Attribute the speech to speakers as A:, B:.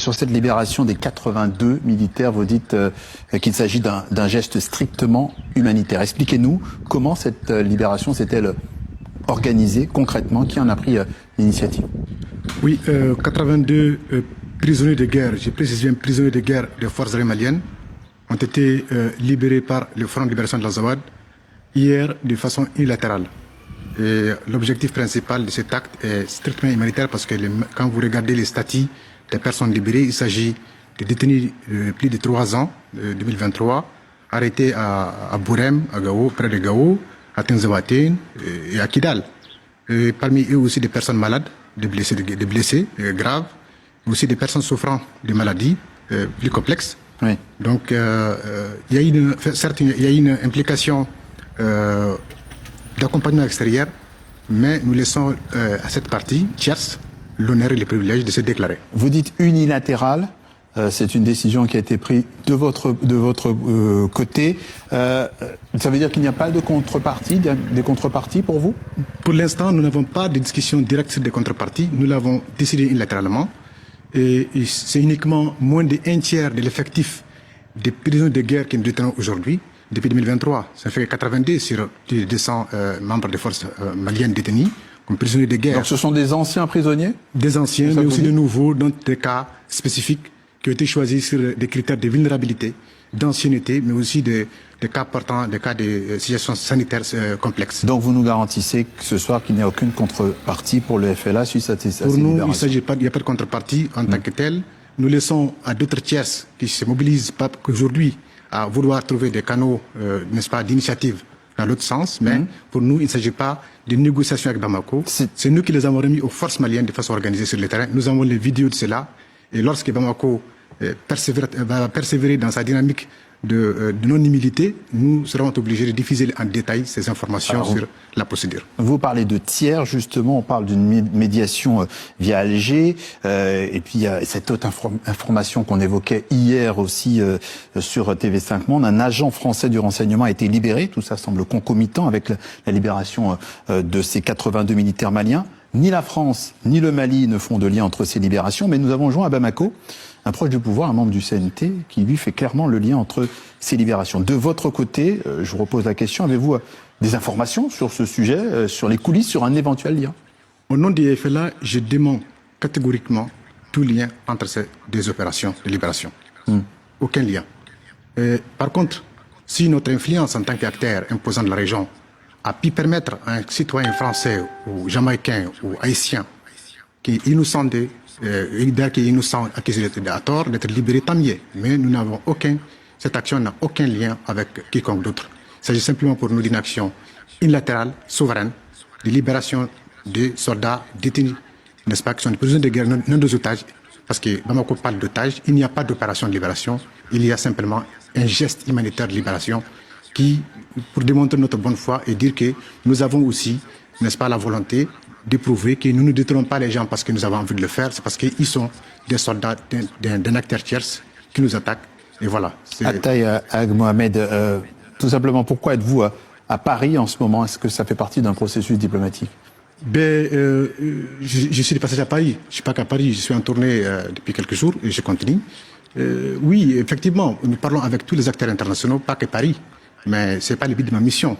A: Sur cette libération des 82 militaires, vous dites qu'il s'agit d'un geste strictement humanitaire. Expliquez-nous comment cette libération s'est-elle organisée concrètement, qui en a pris l'initiative?
B: Oui, 82 prisonniers de guerre, j'ai précisé bien prisonniers de guerre des forces armées maliennes, ont été libérés par le Front de libération de l'Azawad hier de façon unilatérale. Et l'objectif principal de cet acte est strictement humanitaire parce que quand vous regardez les statuts des personnes libérées, il s'agit de détenus de plus de 3 ans, 2023, arrêtés à Bourem, à Gao, près de Gao, à Tenzawatène et à Kidal. Et parmi eux aussi des personnes malades, des blessés graves, mais aussi des personnes souffrant de maladies plus complexes.
A: Oui.
B: Donc, certes, il y a une implication d'accompagnement extérieur, mais nous laissons à cette partie tierce l'honneur et le privilège de se déclarer.
A: Vous dites unilatéral, c'est une décision qui a été prise de votre côté. Ça veut dire qu'il n'y a pas de contrepartie, des contreparties pour vous?
B: Pour l'instant, nous n'avons pas de discussion directe sur des contreparties. Nous l'avons décidé unilatéralement. Et c'est uniquement moins d'un tiers de l'effectif des prisonniers de guerre que nous détenons aujourd'hui. Depuis 2023, ça fait 82 sur 200 membres des forces maliennes détenus comme prisonniers de guerre.
A: Donc ce sont des anciens prisonniers?
B: Des anciens, mais aussi de nouveaux, dans des cas spécifiques qui ont été choisis sur des critères de vulnérabilité, d'ancienneté, mais aussi des cas portant des cas de situations sanitaires complexes.
A: Donc vous nous garantissez que ce soir qu'il n'y a aucune contrepartie pour le FLA suite à ces
B: Pour nous,
A: libérations?
B: il n'y a pas de contrepartie en tant que telle. Nous laissons à d'autres tierces qui se mobilisent pas qu'aujourd'hui à vouloir trouver des canaux, n'est-ce pas, d'initiative dans l'autre sens, mais pour nous, il ne s'agit pas de négociations avec Bamako. C'est nous qui les avons remis aux forces maliennes de façon organisée sur le terrain. Nous avons les vidéos de cela. Et lorsque Bamako va persévérer dans sa dynamique de non-humilité, nous serons obligés de diffuser en détail ces informations sur la procédure.
A: Vous parlez de tiers, justement, on parle d'une médiation via Alger, et puis il y a cette autre information qu'on évoquait hier aussi sur TV5 Monde. Un agent français du renseignement a été libéré, tout ça semble concomitant avec la libération de ces 82 militaires maliens. Ni la France, ni le Mali ne font de lien entre ces libérations, mais nous avons joint à Bamako un proche du pouvoir, un membre du CNT, qui lui fait clairement le lien entre ces libérations. De votre côté, je vous repose la question, avez-vous des informations sur ce sujet, sur les coulisses, sur un éventuel lien?
B: Au nom du FLA, je dément catégoriquement tout lien entre ces deux opérations de libération. Aucun lien. Par contre, si notre influence en tant qu'acteur imposant de la région a pu permettre à un citoyen français ou jamaïcain ou haïtien qui est innocent accusé à tort d'être libéré, tant mieux. Mais nous n'avons cette action n'a aucun lien avec quiconque d'autre. Il s'agit simplement pour nous d'une action unilatérale, souveraine, de libération des soldats détenus, n'est-ce pas, qui sont des prisonniers de guerre, non des otages. Parce que Bamako parle d'otages, il n'y a pas d'opération de libération, il y a simplement un geste humanitaire de libération pour démontrer notre bonne foi et dire que nous avons aussi, n'est-ce pas, la volonté de prouver que nous ne détenons pas les gens parce que nous avons envie de le faire, c'est parce qu'ils sont des soldats d'un acteur tierce qui nous attaque. Et voilà.
A: Attay Ag Mohamed, tout simplement, pourquoi êtes-vous à Paris en ce moment? Est-ce que ça fait partie d'un processus diplomatique?
B: Je suis de passage à Paris. Je ne suis pas qu'à Paris, je suis en tournée depuis quelques jours et je continue. Oui, effectivement, nous parlons avec tous les acteurs internationaux, pas que Paris. Mais ce n'est pas le but de ma mission.